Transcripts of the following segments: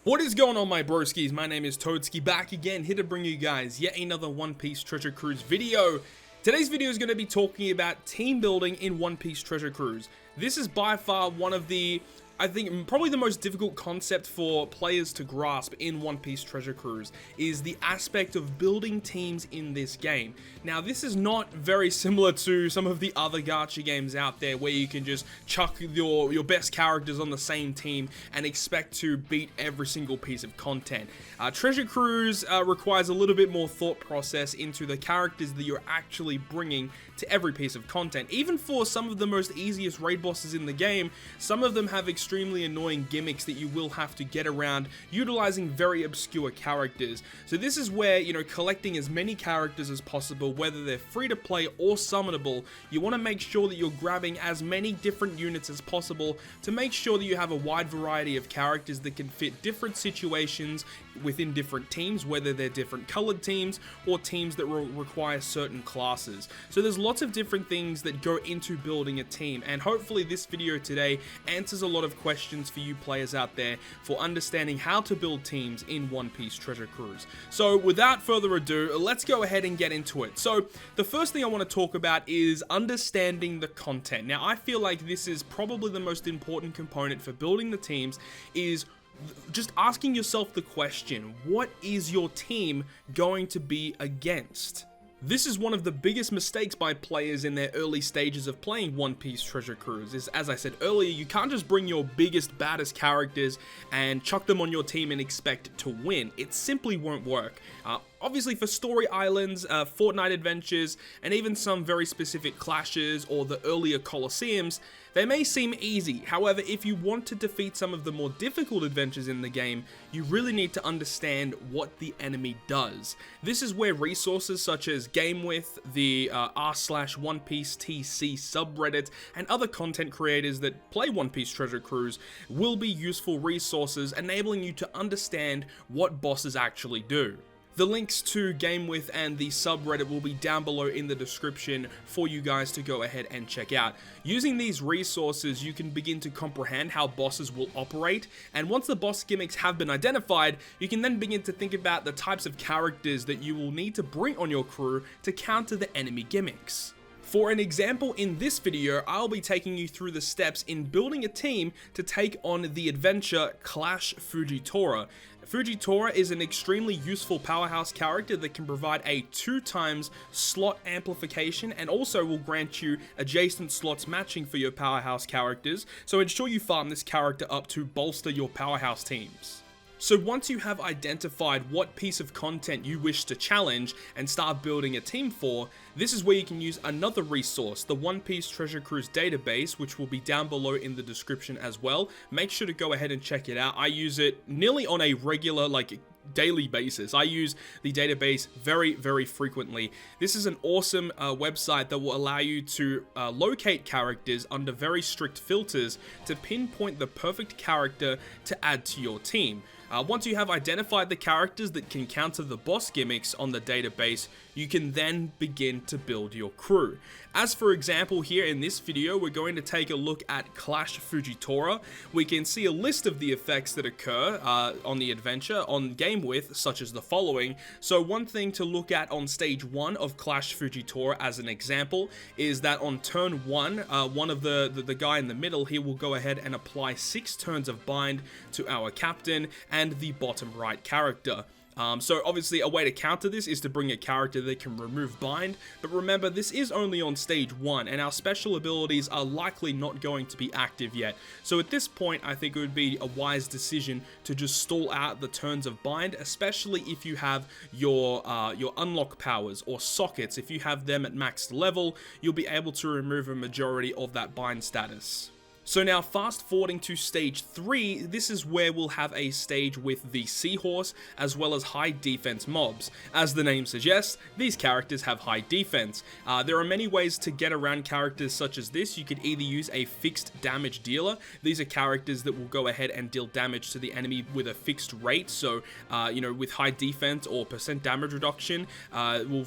What is going on, my broskiis? My name is Toadskii, back again, here to bring you guys yet another One Piece Treasure Cruise video. Today's video is going to be talking about team building in One Piece Treasure Cruise. This is by far one of the, I think, probably the most difficult concept for players to grasp in One Piece Treasure Cruise, is the aspect of building teams in this game. Now, this is not very similar to some of the other gacha games out there where you can just chuck your best characters on the same team and expect to beat every single piece of content. Treasure Cruise requires a little bit more thought process into the characters that you're actually bringing to every piece of content. Even for some of the most easiest raid bosses in the game, some of them have extremely annoying gimmicks that you will have to get around utilizing very obscure characters. So this is where, collecting as many characters as possible, whether they're free to play or summonable, you want to make sure that you're grabbing as many different units as possible to make sure that you have a wide variety of characters that can fit different situations within different teams, whether they're different colored teams or teams that require certain classes. So there's lots of different things that go into building a team, and hopefully this video today answers a lot of questions for you players out there for understanding how to build teams in One Piece Treasure Cruise. So without further ado, let's go ahead and get into it. So the first thing I want to talk about is understanding the content. Now, I feel like this is probably the most important component for building the teams, is just asking yourself the question, what is your team going to be against? This is one of the biggest mistakes by players in their early stages of playing One Piece Treasure Cruise, is, as I said earlier, you can't just bring your biggest, baddest characters and chuck them on your team and expect to win. It simply won't work. Obviously, for story islands, Fortnite adventures, and even some very specific clashes or the earlier Colosseums, they may seem easy. However, if you want to defeat some of the more difficult adventures in the game, you really need to understand what the enemy does. This is where resources such as GameWith, the r/OnePieceTC Subreddit, and other content creators that play One Piece Treasure Cruise will be useful resources, enabling you to understand what bosses actually do. The links to GameWith and the subreddit will be down below in the description for you guys to go ahead and check out. Using these resources, you can begin to comprehend how bosses will operate, and once the boss gimmicks have been identified, you can then begin to think about the types of characters that you will need to bring on your crew to counter the enemy gimmicks. For an example in this video, I'll be taking you through the steps in building a team to take on the adventure Clash Fujitora. Fujitora is an extremely useful powerhouse character that can provide a 2x slot amplification and also will grant you adjacent slots matching for your powerhouse characters, so ensure you farm this character up to bolster your powerhouse teams. So once you have identified what piece of content you wish to challenge and start building a team for, this is where you can use another resource, the One Piece Treasure Cruise Database, which will be down below in the description as well. Make sure to go ahead and check it out. I use it nearly on a regular, daily basis. I use the database very, very frequently. This is an awesome website that will allow you to locate characters under very strict filters to pinpoint the perfect character to add to your team. Once you have identified the characters that can counter the boss gimmicks on the database, you can then begin to build your crew. As for example, here in this video, we're going to take a look at Clash Fujitora. We can see a list of the effects that occur on the adventure on GameWith, such as the following. So one thing to look at on stage 1 of Clash Fujitora as an example is that on turn 1, one of the guy in the middle, he will go ahead and apply 6 turns of bind to our captain and the bottom right character. So obviously a way to counter this is to bring a character that can remove bind, but remember, this is only on stage 1 and our special abilities are likely not going to be active yet. So at this point, I think it would be a wise decision to just stall out the turns of bind, especially if you have your unlock powers or sockets. If you have them at max level, you'll be able to remove a majority of that bind status. So now fast forwarding to stage 3, this is where we'll have a stage with the seahorse as well as high defense mobs. As the name suggests, these characters have high defense. There are many ways to get around characters such as this. You could either use a fixed damage dealer. These are characters that will go ahead and deal damage to the enemy with a fixed rate. So, with high defense or percent damage reduction,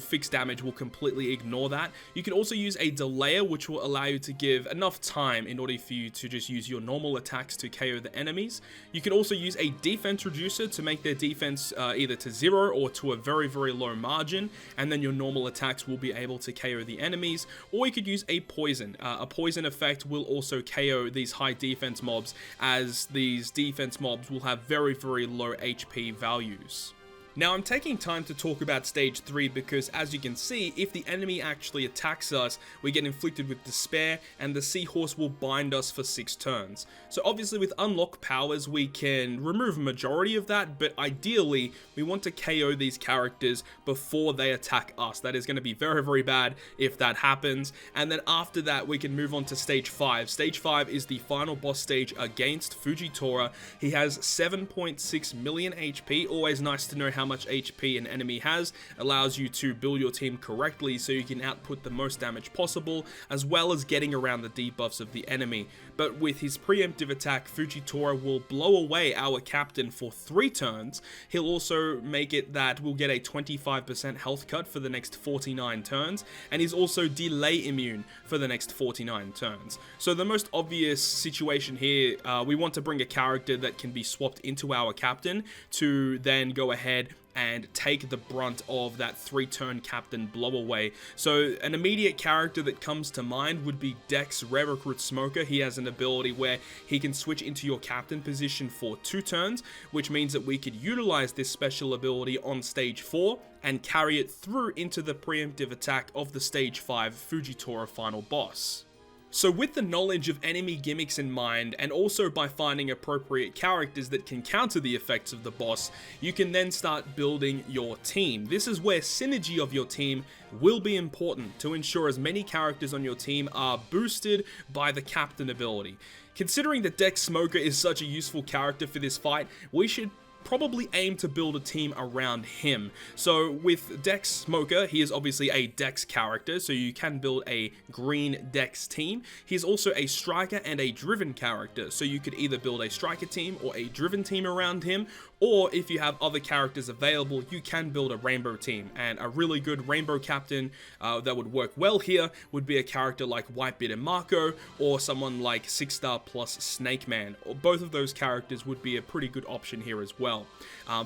fixed damage will completely ignore that. You can also use a delayer, which will allow you to give enough time in order for you you to just use your normal attacks to KO the enemies. You can also use a defense reducer to make their defense either to 0 or to a very, very low margin, and then your normal attacks will be able to KO the enemies. Or you could use a poison. A poison effect will also KO these high defense mobs, as these defense mobs will have very, very low HP values. Now, I'm taking time to talk about stage 3 because, as you can see, if the enemy actually attacks us, we get inflicted with despair, and the seahorse will bind us for 6 turns. So obviously with unlock powers, we can remove a majority of that, but ideally, we want to KO these characters before they attack us. That is going to be very, very bad if that happens. And then after that, we can move on to stage 5. Stage 5 is the final boss stage against Fujitora. He has 7.6 million HP. Always nice to know how much HP an enemy has. Allows you to build your team correctly so you can output the most damage possible, as well as getting around the debuffs of the enemy. But with his preemptive attack, Fujitora will blow away our captain for 3 turns. He'll also make it that we'll get a 25% health cut for the next 49 turns, and he's also delay immune for the next 49 turns. So the most obvious situation here, we want to bring a character that can be swapped into our captain to then go ahead and take the brunt of that 3-turn captain blow away. So an immediate character that comes to mind would be Dex Rare Recruit Smoker. He has an ability where he can switch into your captain position for 2 turns, which means that we could utilize this special ability on stage 4 and carry it through into the preemptive attack of the stage 5 Fujitora final boss. So with the knowledge of enemy gimmicks in mind, and also by finding appropriate characters that can counter the effects of the boss, you can then start building your team. This is where synergy of your team will be important to ensure as many characters on your team are boosted by the captain ability. Considering that Dex Smoker is such a useful character for this fight, we should probably aim to build a team around him. So with Dex Smoker, he is obviously a Dex character, so you can build a green Dex team. He's also a striker and a driven character, so you could either build a striker team or a driven team around him, or if you have other characters available, you can build a rainbow team. And a really good rainbow captain that would work well here would be a character like Whitebeard and Marco, or someone like 6-star plus Snake Man. Or both of those characters would be a pretty good option here as well.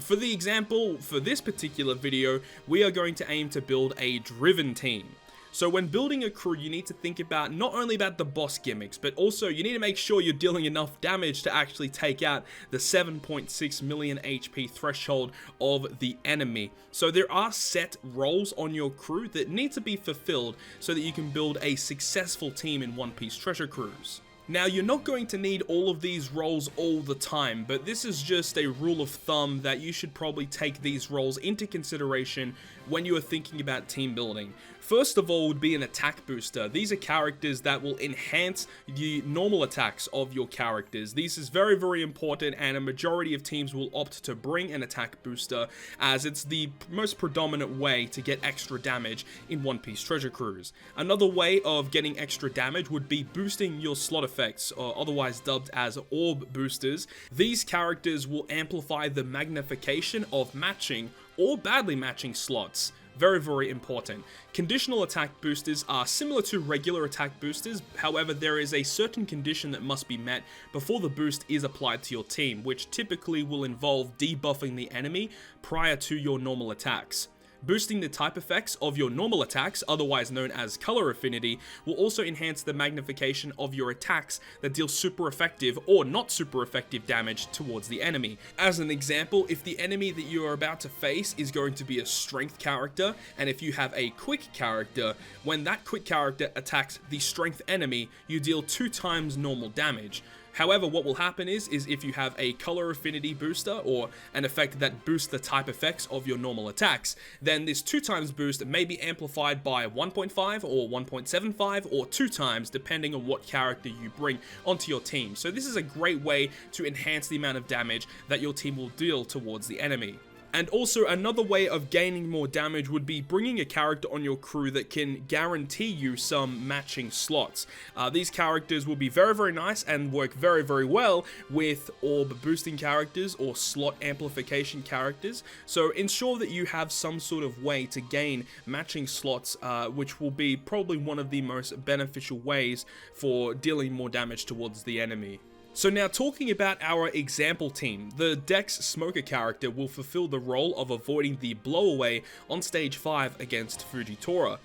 For the example, for this particular video, we are going to aim to build a driven team. So when building a crew, you need to think about not only about the boss gimmicks, but also you need to make sure you're dealing enough damage to actually take out the 7.6 million HP threshold of the enemy. So there are set roles on your crew that need to be fulfilled so that you can build a successful team in One Piece Treasure Cruise. Now, you're not going to need all of these roles all the time, but this is just a rule of thumb that you should probably take these roles into consideration when you are thinking about team building. First of all would be an attack booster. These are characters that will enhance the normal attacks of your characters. This is very, very important, and a majority of teams will opt to bring an attack booster as it's the most predominant way to get extra damage in One Piece Treasure Cruise. Another way of getting extra damage would be boosting your slot effects, or otherwise dubbed as orb boosters. These characters will amplify the magnification of matching or badly matching slots. Very, very important. Conditional attack boosters are similar to regular attack boosters, however there is a certain condition that must be met before the boost is applied to your team, which typically will involve debuffing the enemy prior to your normal attacks. Boosting the type effects of your normal attacks, otherwise known as color affinity, will also enhance the magnification of your attacks that deal super effective or not super effective damage towards the enemy. As an example, if the enemy that you are about to face is going to be a strength character, and if you have a quick character, when that quick character attacks the strength enemy, you deal 2 times normal damage. However, what will happen is if you have a color affinity booster or an effect that boosts the type effects of your normal attacks, then this 2 times boost may be amplified by 1.5 or 1.75 or 2 times depending on what character you bring onto your team. So this is a great way to enhance the amount of damage that your team will deal towards the enemy. And also another way of gaining more damage would be bringing a character on your crew that can guarantee you some matching slots. These characters will be very, very nice and work very, very well with orb boosting characters or slot amplification characters. So ensure that you have some sort of way to gain matching slots, which will be probably one of the most beneficial ways for dealing more damage towards the enemy. So now talking about our example team, the Dex Smoker character will fulfill the role of avoiding the blowaway on stage 5 against Fujitora.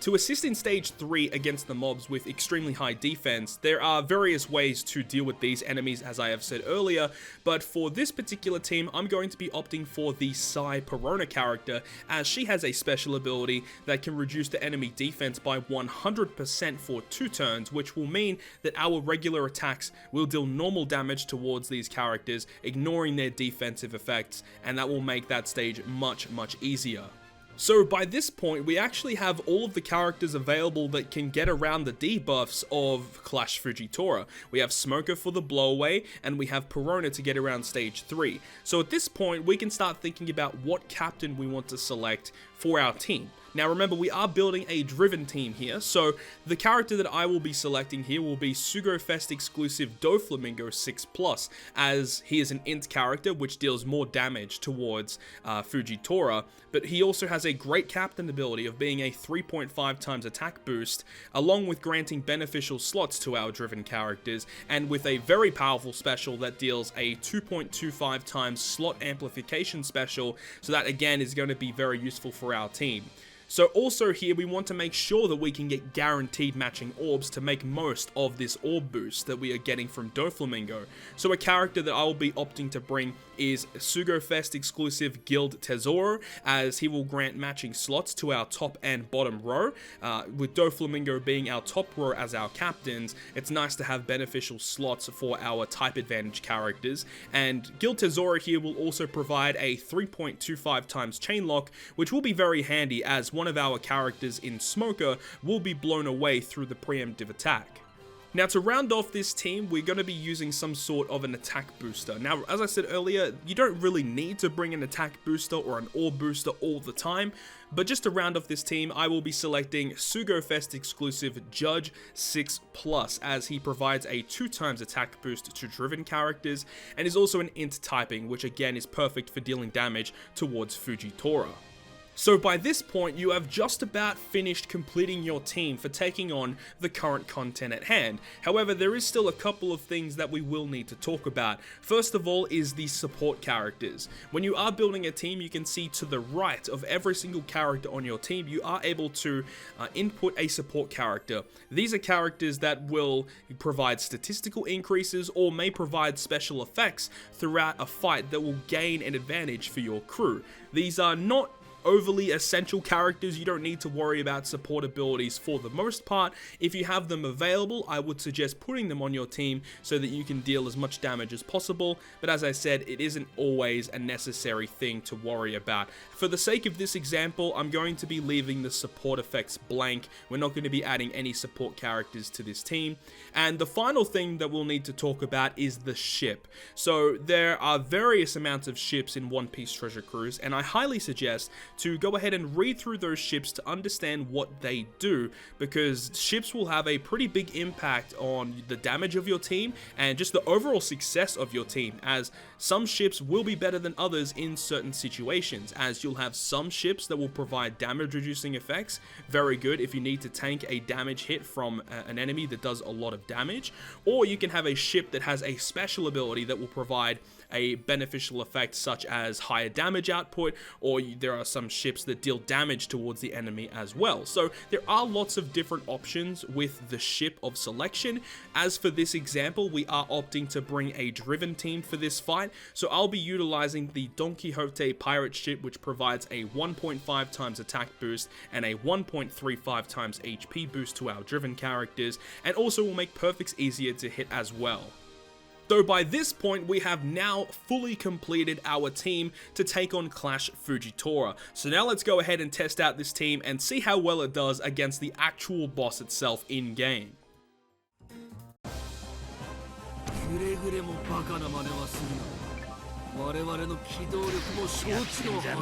To assist in stage 3 against the mobs with extremely high defense, there are various ways to deal with these enemies, as I have said earlier, but for this particular team, I'm going to be opting for the Cipolla character, as she has a special ability that can reduce the enemy defense by 100% for 2 turns, which will mean that our regular attacks will deal normal damage towards these characters, ignoring their defensive effects, and that will make that stage much, much easier. So by this point, we actually have all of the characters available that can get around the debuffs of Clash Fujitora. We have Smoker for the blowaway, and we have Perona to get around stage 3. So at this point, we can start thinking about what captain we want to select for our team. Now remember, we are building a driven team here, so the character that I will be selecting here will be Sugofest exclusive Doflamingo 6+, as he is an int character which deals more damage towards Fujitora, but he also has a great captain ability of being a 3.5 times attack boost, along with granting beneficial slots to our driven characters, and with a very powerful special that deals a 2.25 times slot amplification special, so that again is going to be very useful for our team. So also here we want to make sure that we can get guaranteed matching orbs to make most of this orb boost that we are getting from Doflamingo. So a character that I will be opting to bring is Sugofest exclusive Guild Tesoro, as he will grant matching slots to our top and bottom row. With Doflamingo being our top row as our captains, it's nice to have beneficial slots for our type advantage characters, and Guild Tesoro here will also provide a 3.25 times chain lock, which will be very handy as one of our characters in Smoker will be blown away through the preemptive attack. Now to round off this team, we're going to be using some sort of an attack booster. Now, as I said earlier, you don't really need to bring an attack booster or an orb booster all the time, but just to round off this team, I will be selecting Sugofest exclusive Judge 6+, as he provides a 2 times attack boost to driven characters, and is also an int typing, which again is perfect for dealing damage towards Fujitora. So by this point, you have just about finished completing your team for taking on the current content at hand. However, there is still a couple of things that we will need to talk about. First of all is the support characters. When you are building a team, you can see to the right of every single character on your team, you are able to input a support character. These are characters that will provide statistical increases or may provide special effects throughout a fight that will gain an advantage for your crew. These are not overly essential characters. You don't need to worry about support abilities for the most part. If you have them available, I would suggest putting them on your team so that you can deal as much damage as possible, but as I said, it isn't always a necessary thing to worry about. For the sake of this example, I'm going to be leaving the support effects blank. We're not going to be adding any support characters to this team. And the final thing that we'll need to talk about is the ship. So there are various amounts of ships in One Piece Treasure Cruise, and I highly suggest to go ahead and read through those ships to understand what they do, because ships will have a pretty big impact on the damage of your team and just the overall success of your team, as some ships will be better than others in certain situations, as you'll have some ships that will provide damage reducing effects, very good if you need to tank a damage hit from an enemy that does a lot of damage, or you can have a ship that has a special ability that will provide a beneficial effect such as higher damage output, or there are some ships that deal damage towards the enemy as well. So there are lots of different options with the ship of selection. As for this example, we are opting to bring a driven team for this fight, so I'll be utilizing the Don Quixote pirate ship, which provides a 1.5 times attack boost and a 1.35 times HP boost to our driven characters, and also will make perfects easier to hit as well. So by this point, we have now fully completed our team to take on Clash Fujitora. So now let's go ahead and test out this team and see how well it does against the actual boss itself in-game. 我々の機動力も承知のはず。じゃ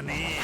ねえよ。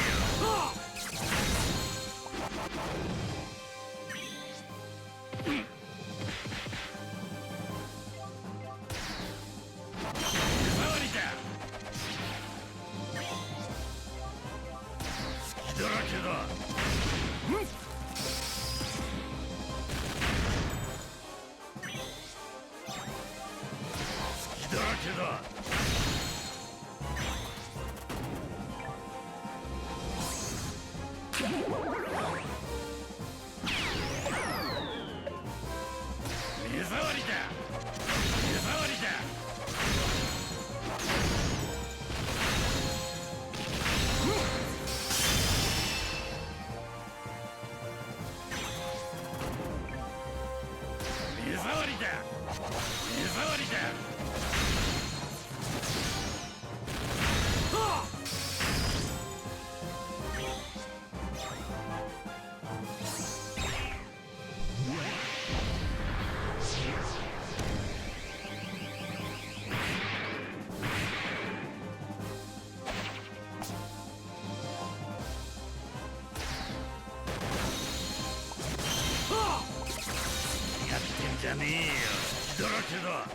じゃねえよ。だらけだ。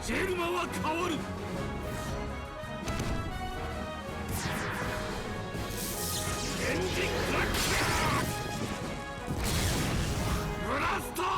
シェルマは変わる。エンジンクラッシャーブラストー。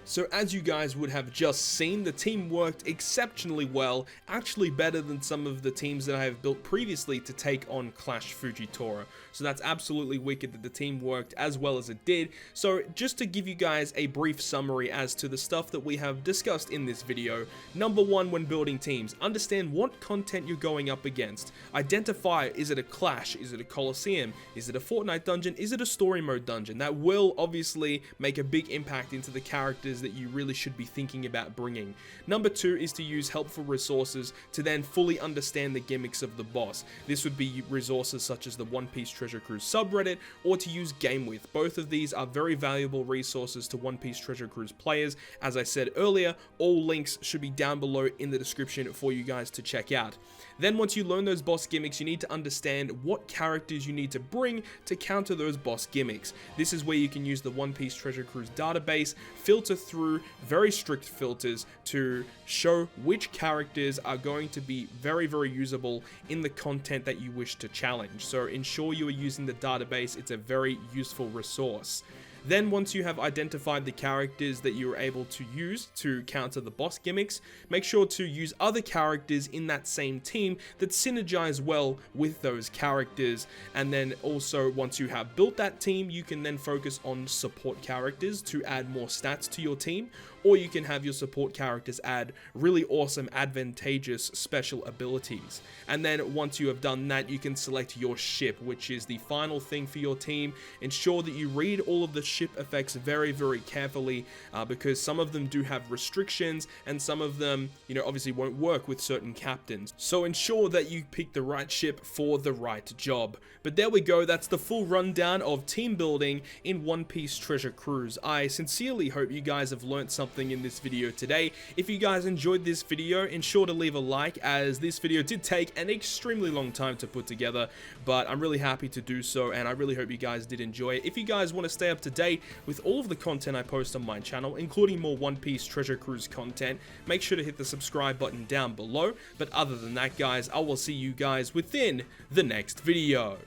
So as you guys would have just seen, the team worked exceptionally well, actually better than some of the teams that I have built previously to take on Clash Fujitora. So that's absolutely wicked that the team worked as well as it did. So just to give you guys a brief summary as to the stuff that we have discussed in this video. Number one, when building teams, understand what content you're going up against. Identify, is it a Clash? Is it a Coliseum? Is it a Fortnite dungeon? Is it a story mode dungeon? That will obviously make a big impact into the characters that you really should be thinking about bringing. Number two is to use helpful resources to then fully understand the gimmicks of the boss. This would be resources such as the One Piece Treasure Cruise subreddit, or to use GameWith. Both of these are very valuable resources to One Piece Treasure Cruise players. As I said earlier, all links should be down below in the description for you guys to check out. Then once you learn those boss gimmicks, you need to understand what characters you need to bring to counter those boss gimmicks. This is where you can use the One Piece Treasure Cruise database, filter through very strict filters to show which characters are going to be very, very usable in the content that you wish to challenge. So ensure you are using the database. It's a very useful resource. Then once you have identified the characters that you're able to use to counter the boss gimmicks, make sure to use other characters in that same team that synergize well with those characters. And then also once you have built that team, you can then focus on support characters to add more stats to your team, or you can have your support characters add really awesome advantageous special abilities. And then once you have done that, you can select your ship, which is the final thing for your team. Ensure that you read all of the ship effects very carefully, because some of them do have restrictions and some of them, you know, obviously won't work with certain captains. So ensure that you pick the right ship for the right job. But there we go, that's the full rundown of team building in One Piece Treasure Cruise. I sincerely hope you guys have learned something in this video today. If you guys enjoyed this video, ensure to leave a like, as this video did take an extremely long time to put together, but I'm really happy to do so, and I really hope you guys did enjoy it. If you guys want to stay up to date with all of the content I post on my channel, including more One Piece Treasure Cruise content, make sure to hit the subscribe button down below. But other than that, guys, I will see you guys within the next video.